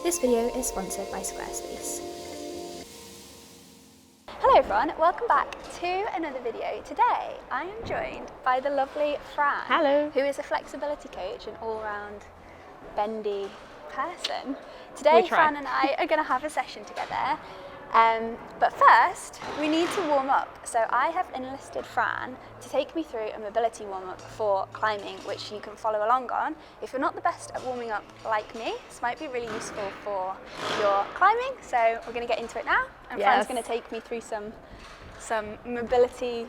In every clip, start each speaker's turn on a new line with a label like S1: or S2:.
S1: This video is sponsored by Squarespace. Hello everyone, welcome back to another video. Today I am joined by the lovely Fran.
S2: Hello.
S1: Who is a flexibility coach and all-round bendy person. Today Fran and I are going to have a session together. But first, we need to warm up. So I have enlisted Fran to take me through a mobility warm-up for climbing, which you can follow along on. If you're not the best at warming up like me, this might be really useful for your climbing. So we're going to get into it now, and Fran's going to take me through some mobility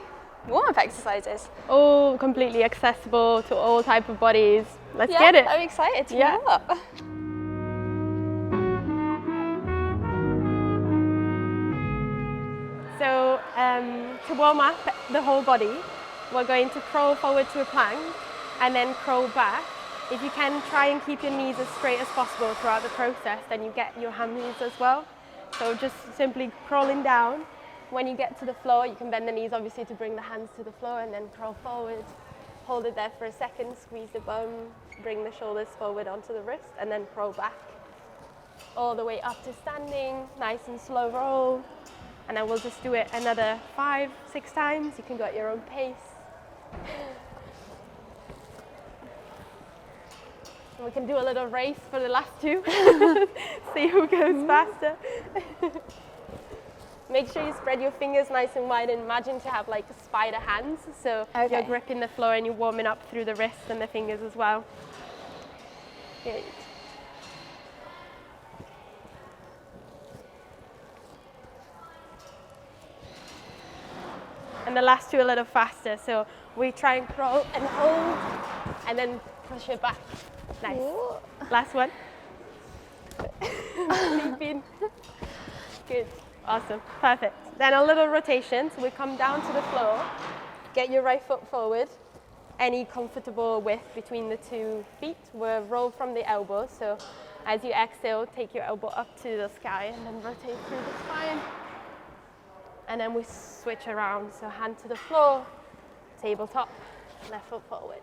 S1: warm-up exercises.
S2: All completely accessible to all type of bodies. Let's get it.
S1: I'm excited to warm up.
S2: So to warm up the whole body, we're going to crawl forward to a plank and then crawl back. If you can, try and keep your knees as straight as possible throughout the process, then you get your hamstrings as well. So just simply crawling down. When you get to the floor, you can bend the knees obviously to bring the hands to the floor and then crawl forward. Hold it there for a second, squeeze the bum, bring the shoulders forward onto the wrist and then crawl back. All the way up to standing, nice and slow roll. And then we'll just do it another 5-6 times. You can go at your own pace. And we can do a little race for the last two. See who goes faster. Make sure you spread your fingers nice and wide and imagine to have like spider hands. So you're gripping the floor and you're warming up through the wrists and the fingers as well. Good. And the last two a little faster. So we try and crawl and hold and then push it back. Nice. Ooh. Last one. Sleeping. Good. Awesome. Perfect. Then a little rotation. So we come down to the floor. Get your right foot forward. Any comfortable width between the 2 feet. We'll roll from the elbow. So as you exhale, take your elbow up to the sky and then rotate through the spine. And then we switch around, so hand to the floor, tabletop, left foot forward.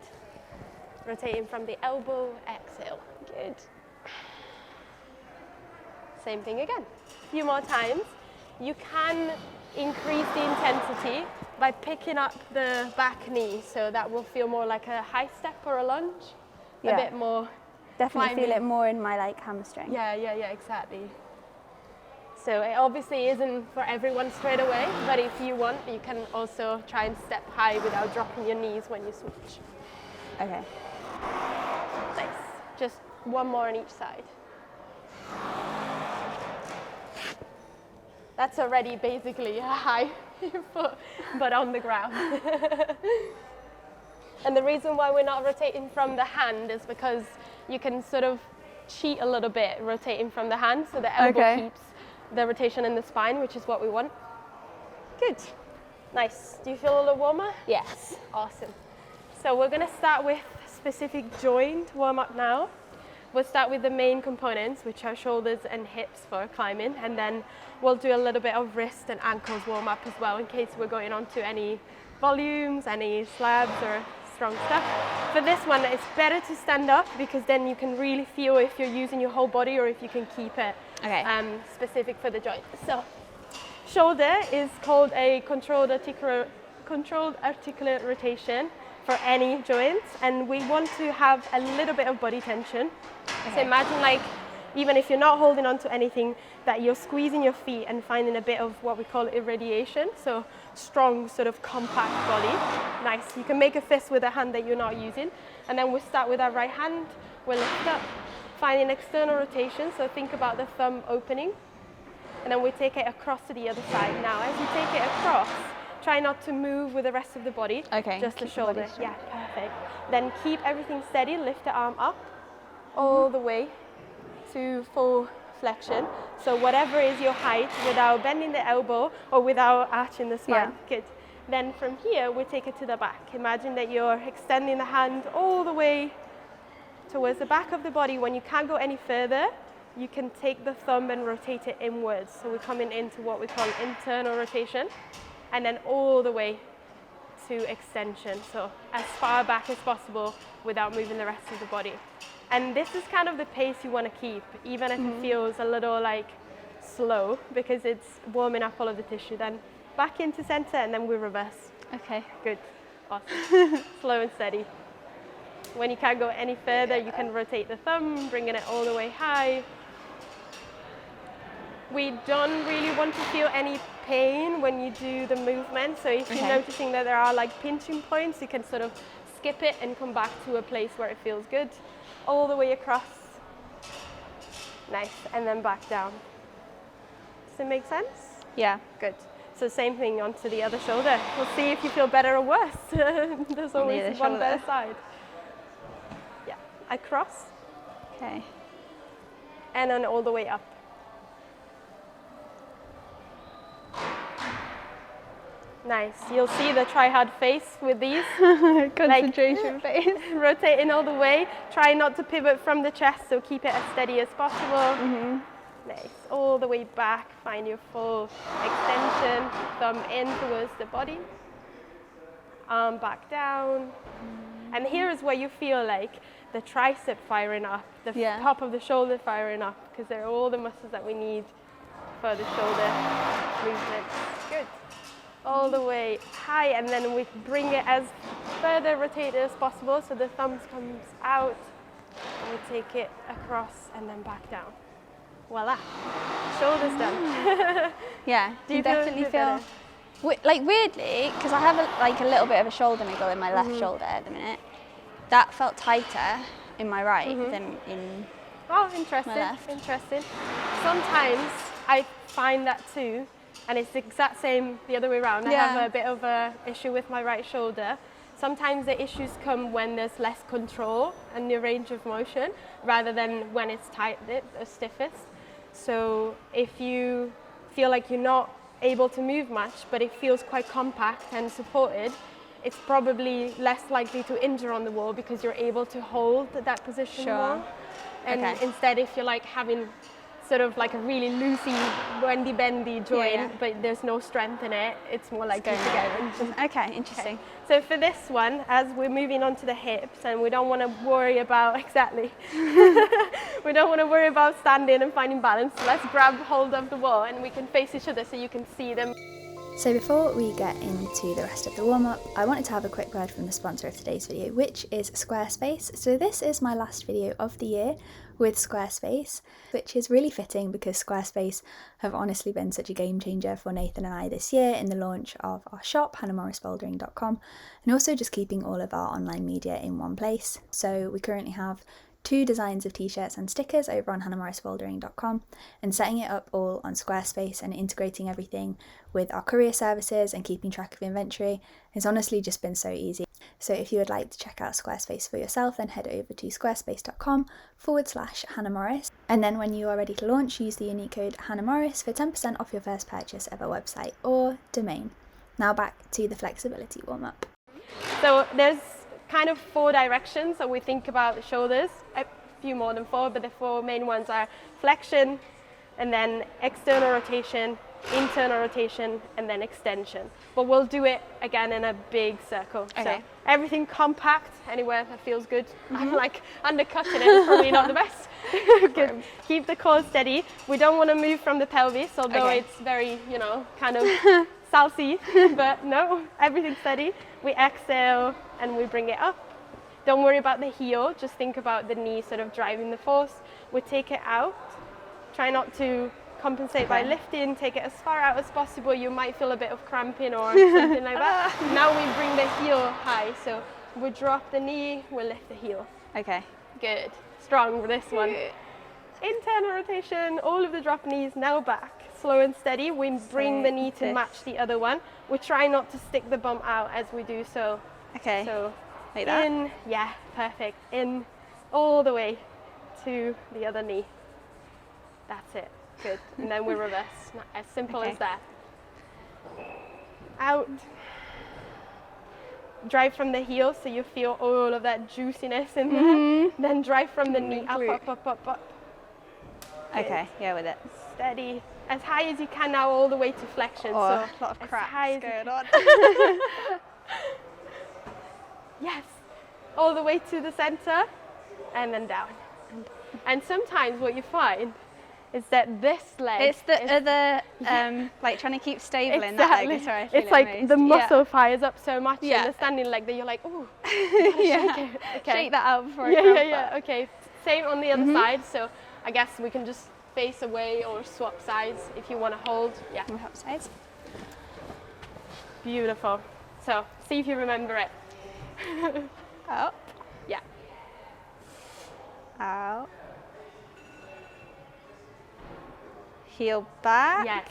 S2: Rotating from the elbow, exhale. Good. Same thing again. A few more times. You can increase the intensity by picking up the back knee, so that will feel more like a high step or a lunge. A bit more.
S1: Definitely feel it more in my hamstring.
S2: Yeah, exactly. So it obviously isn't for everyone straight away, but if you want, you can also try and step high without dropping your knees when you switch.
S1: Okay.
S2: Nice. Just one more on each side. That's already basically a high foot, but on the ground. And the reason why we're not rotating from the hand is because you can sort of cheat a little bit rotating from the hand, so the elbow keeps the rotation in the spine, which is what we want. Good. Nice. Do you feel a little warmer?
S1: Yes.
S2: Awesome. So we're going to start with specific joint warm up now. We'll start with the main components, which are shoulders and hips for climbing, and then we'll do a little bit of wrist and ankles warm up as well in case we're going on to any volumes, any slabs or strong stuff. For this one, it's better to stand up because then you can really feel if you're using your whole body or if you can keep it specific for the joint. So shoulder is called a controlled articular rotation for any joints, and we want to have a little bit of body tension. So imagine like, even if you're not holding on to anything, that you're squeezing your feet and finding a bit of what we call irradiation, so strong sort of compact body. Nice. You can make a fist with a hand that you're not using, and then we'll start with our right hand. We'll lift up, finding external rotation, so think about the thumb opening, and then we take it across to the other side. Now as you take it across, try not to move with the rest of the body, just the shoulder. Yeah, perfect. Then keep everything steady, lift the arm up all the way to full flexion. So whatever is your height without bending the elbow or without arching the spine. Good. Then from here, we take it to the back. Imagine that you're extending the hand all the way towards the back of the body. When you can't go any further, you can take the thumb and rotate it inwards. So we're coming into what we call internal rotation, and then all the way to extension. So as far back as possible without moving the rest of the body. And this is kind of the pace you want to keep, even if it feels a little like slow, because it's warming up all of the tissue. Then back into center, and then we reverse.
S1: Okay.
S2: Good. Awesome. Slow and steady. When you can't go any further, you can rotate the thumb, bringing it all the way high. We don't really want to feel any pain when you do the movement. So if you're noticing that there are like pinching points, you can sort of skip it and come back to a place where it feels good. All the way across. Nice. And then back down. Does it make sense?
S1: Yeah.
S2: Good. So same thing onto the other shoulder. We'll see if you feel better or worse. There's always one better side. Yeah. Across.
S1: Okay.
S2: And then all the way up. Nice. You'll see the try hard face with these.
S1: Concentration face.
S2: Rotating all the way. Try not to pivot from the chest, so keep it as steady as possible. Nice. All the way back. Find your full extension. Thumb in towards the body. Arm back down. And here is where you feel like the tricep firing up, the top of the shoulder firing up, because they're all the muscles that we need for the shoulder movement. Good. All the way high, and then we bring it as further rotated as possible, so the thumbs comes out, and we take it across and then back down. Voila, shoulders done.
S1: Yeah,
S2: Do you
S1: definitely feel like weirdly, because I have a little bit of a shoulder niggle in my left shoulder at the minute. That felt tighter in my right than in
S2: interesting.
S1: my left.
S2: Interesting. Sometimes I find that too. And it's the exact same the other way around. I have a bit of an issue with my right shoulder. Sometimes the issues come when there's less control and the range of motion, rather than when it's tight, the stiffest. So if you feel like you're not able to move much, but it feels quite compact and supported, it's probably less likely to injure on the wall because you're able to hold that position more. And instead, if you're like having sort of like a really loosey, bendy joint, but there's no strength in it, it's more likely to get injured.
S1: Okay, interesting.
S2: Okay. So for this one, as we're moving on to the hips, and we don't want to worry about, we don't want to worry about standing and finding balance, so let's grab hold of the wall and we can face each other so you can see them.
S1: So before we get into the rest of the warm-up, I wanted to have a quick word from the sponsor of today's video, which is Squarespace. So this is my last video of the year with Squarespace, which is really fitting because Squarespace have honestly been such a game changer for Nathan and I this year in the launch of our shop, hannahmorrisbouldering.com, and also just keeping all of our online media in one place. So we currently have 2 designs of t-shirts and stickers over on hannahmorrisbouldering.com, and setting it up all on Squarespace and integrating everything with our courier services and keeping track of inventory has honestly just been so easy. So if you would like to check out Squarespace for yourself, then head over to squarespace.com/hannahmorris, and then when you are ready to launch, use the unique code hannahmorris for 10% off your first purchase of a website or domain. Now back to the flexibility warm-up.
S2: So there's kind of 4 directions. So we think about the shoulders, a few more than 4, but the 4 main ones are flexion, and then external rotation, internal rotation, and then extension. But we'll do it again in a big circle.
S1: Okay.
S2: So everything compact, anywhere that feels good. I'm like undercutting it, it's probably not the best. Good. Keep the core steady. We don't want to move from the pelvis, although it's very, kind of salsy, but no, everything's steady. We exhale and we bring it up. Don't worry about the heel, just think about the knee sort of driving the force. We take it out. Try not to compensate by lifting, take it as far out as possible. You might feel a bit of cramping or something like that. Now we bring the heel high, so we drop the knee, we lift the heel.
S1: Okay.
S2: Good. Strong for this one. Internal rotation, all of the drop knees, now back. Slow and steady, we bring the knee to match the other one. We try not to stick the bum out as we do so.
S1: Okay,
S2: so
S1: like that?
S2: In, yeah, perfect. In, all the way to the other knee. That's it, good. And then we reverse, as simple as that. Out. Drive from the heel so you feel all of that juiciness in there. Then drive from the knee, up, up, up, up, up.
S1: Okay, yeah, with it.
S2: Steady. As high as you can now, all the way to flexion.
S1: Oh,
S2: so
S1: a lot of crap going on.
S2: Yes. All the way to the center and then down. And sometimes what you find is that this leg
S1: It's the other, like trying to keep stable in that leg. Is where I feel
S2: it's like
S1: most.
S2: the muscle fires up so much
S1: Yeah.
S2: in the standing leg that you're like, oh,
S1: Yeah.
S2: shake it. Okay.
S1: Shake that out before
S2: Yeah,
S1: I
S2: yeah, yeah. Okay. Same on the other side. So I guess we can just face away or swap sides if you want to hold. Yeah.
S1: We'll help sides.
S2: Beautiful. So see if you remember it.
S1: Up,
S2: Yeah.
S1: out, heel back.
S2: Yes.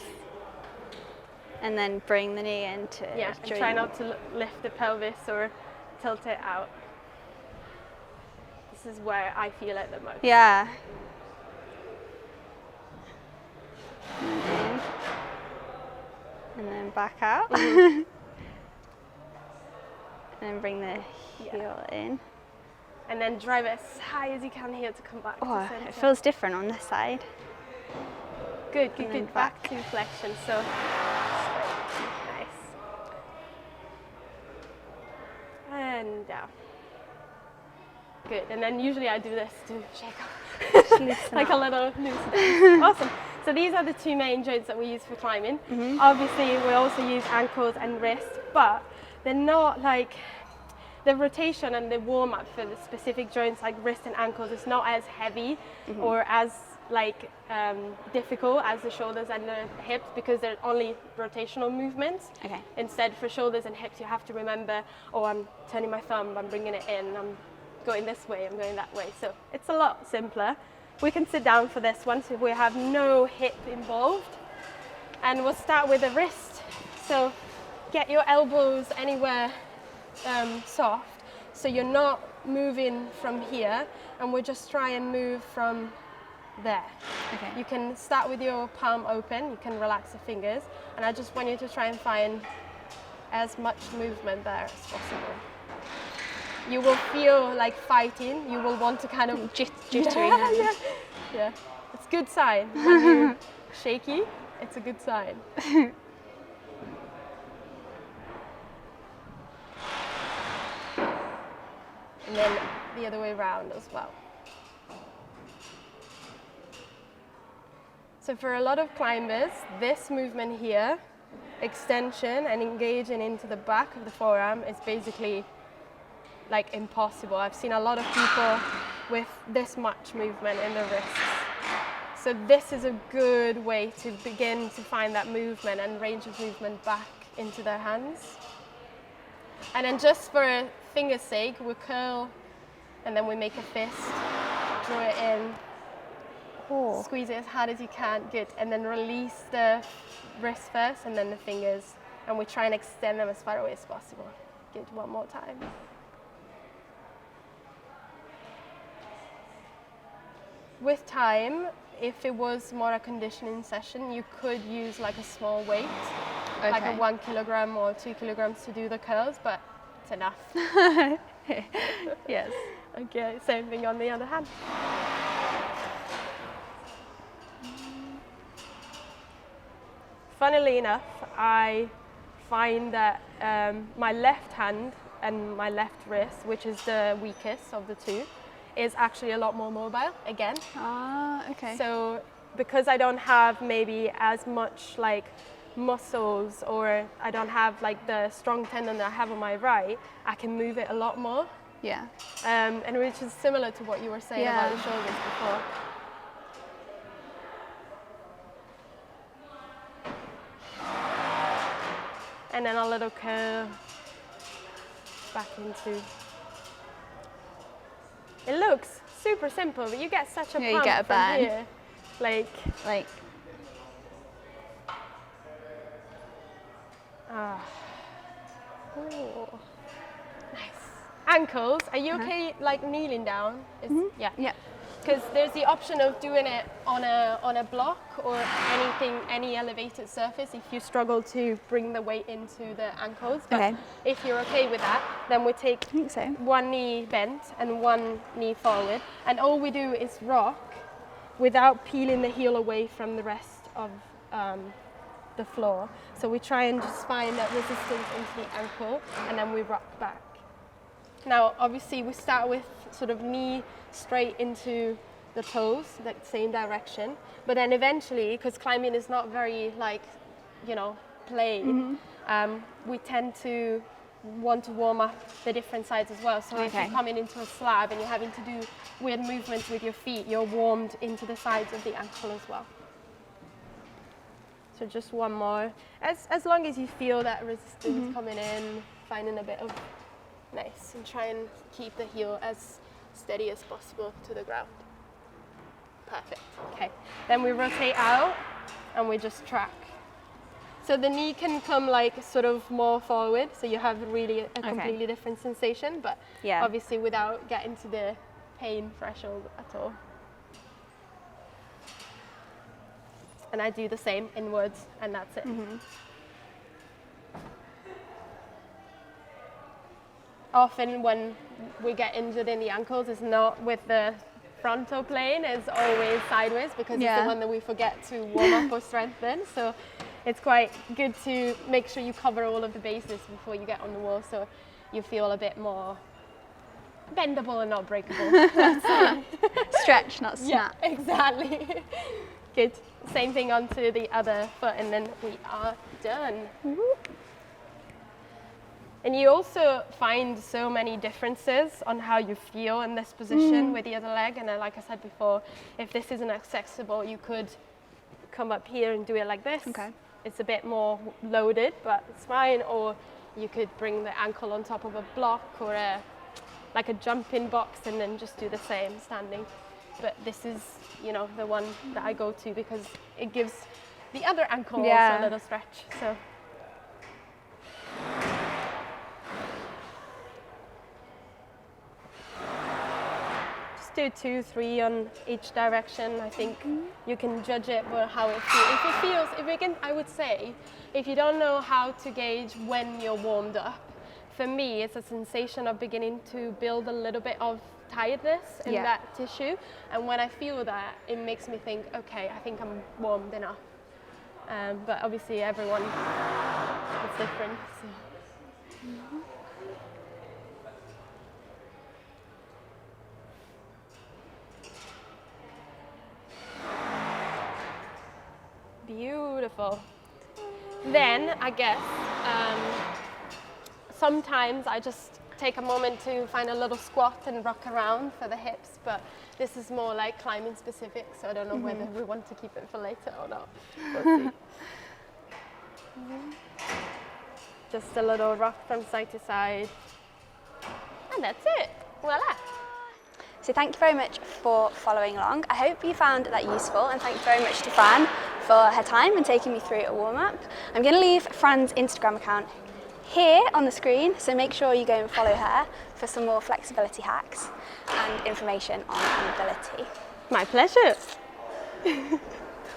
S1: And then bring the knee into
S2: Yeah. And try not to lift the pelvis or tilt it out. This is where I feel it the most.
S1: Yeah. And in. And then back out. And then bring the heel in.
S2: And then drive it as high as you can here to come back
S1: Oh,
S2: to center.
S1: it feels different on this side.
S2: Good, good,
S1: And then
S2: good. Back to flexion. So nice. And down. Good. And then usually I do this to shake off. Like a little loosen. Awesome. So these are the two main joints that we use for climbing. Obviously we also use ankles and wrists, but they're not like the rotation and the warm up for the specific joints like wrist and ankles is not as heavy or as like difficult as the shoulders and the hips because they're only rotational movements.
S1: Okay.
S2: Instead, for shoulders and hips, you have to remember, oh, I'm turning my thumb, I'm bringing it in, I'm going this way, I'm going that way. So it's a lot simpler. We can sit down for this one so we have no hip involved. And we'll start with the wrist. So get your elbows anywhere soft. So you're not moving from here, and we'll just try and move from there.
S1: Okay.
S2: You can start with your palm open, you can relax the fingers, and I just want you to try and find as much movement there as possible. You will feel like fighting, you will want to kind of
S1: Jittery hands.
S2: yeah. It's a good sign. When you're shaky, it's a good sign. And then the other way around as well. So for a lot of climbers, this movement here, extension and engaging into the back of the forearm is basically like impossible. I've seen a lot of people with this much movement in the wrists. So this is a good way to begin to find that movement and range of movement back into their hands. And then just for finger's sake, we curl and then we make a fist, draw it in, squeeze it as hard as you can, good. And then release the wrist first and then the fingers. And we try and extend them as far away as possible. Good, one more time. With time, if it was more a conditioning session, you could use like a small weight, like a 1 kilogram or 2 kilograms to do the curls, but it's enough.
S1: Yes.
S2: Okay, same thing on the other hand. Funnily enough, I find that my left hand and my left wrist, which is the weakest of the two, is actually a lot more mobile again.
S1: Ah, okay.
S2: So because I don't have maybe as much like muscles, or I don't have like the strong tendon that I have on my right, I can move it a lot more.
S1: Yeah.
S2: And which is similar to what you were saying about the shoulders before. And then a little curl back into. It looks super simple, but you get such a pump
S1: you get a
S2: from
S1: burn.
S2: here. Like. Ooh. Nice. Ankles. Are you okay, like kneeling down? Yeah.
S1: Yeah.
S2: Because there's the option of doing it on a block or any elevated surface if you struggle to bring the weight into the ankles. But if you're okay with that, then we take one knee bent and one knee forward, and all we do is rock without peeling the heel away from the rest of the floor. So we try and just find that resistance into the ankle, and then we rock back. Now, obviously, we start with sort of knee straight into the toes, the same direction. But then eventually, because climbing is not very like, you know, plain, we tend to want to warm up the different sides as well. So if you're coming into a slab and you're having to do weird movements with your feet, you're warmed into the sides of the ankle as well. So just one more. As long as you feel that resistance coming in, finding a bit of nice, and try and keep the heel as steady as possible to the ground. Perfect. Okay. Then we rotate out and we just track. So the knee can come like sort of more forward, so you have really a completely different sensation, but obviously without getting to the pain threshold at all. And I do the same inwards, and that's it. Often when we get injured in the ankles, it's not with the frontal plane, it's always sideways, because it's the one that we forget to warm up or strengthen. So it's quite good to make sure you cover all of the bases before you get on the wall, so you feel a bit more bendable and not breakable.
S1: Stretch, not snap.
S2: Yeah, exactly. Good. Same thing onto the other foot, and then we are done. And you also find so many differences on how you feel in this position with the other leg. And like I said before, if this isn't accessible, you could come up here and do it like this. It's a bit more loaded, but it's fine. Or you could bring the ankle on top of a block or like a jumping box, and then just do the same standing. But this is, you know, the one that I go to because it gives the other ankle also a little stretch. So. Just do 2, 3 on each direction. I think you can judge it by how it feels. I would say, if you don't know how to gauge when you're warmed up, for me, it's a sensation of beginning to build a little bit of tiredness in that tissue, and when I feel that, it makes me think, okay, I think I'm warmed enough. But obviously everyone is different. So. Beautiful. Then I guess sometimes I just take a moment to find a little squat and rock around for the hips, but this is more like climbing specific, so I don't know whether we want to keep it for later or not. We'll see. Just a little rock from side to side, and that's it. Voila.
S1: So thank you very much for following along. I hope you found that useful, and thank you very much to Fran for her time and taking me through a warm-up. I'm going to leave Fran's Instagram account here on the screen, so make sure you go and follow her for some more flexibility hacks and information on mobility.
S2: My pleasure.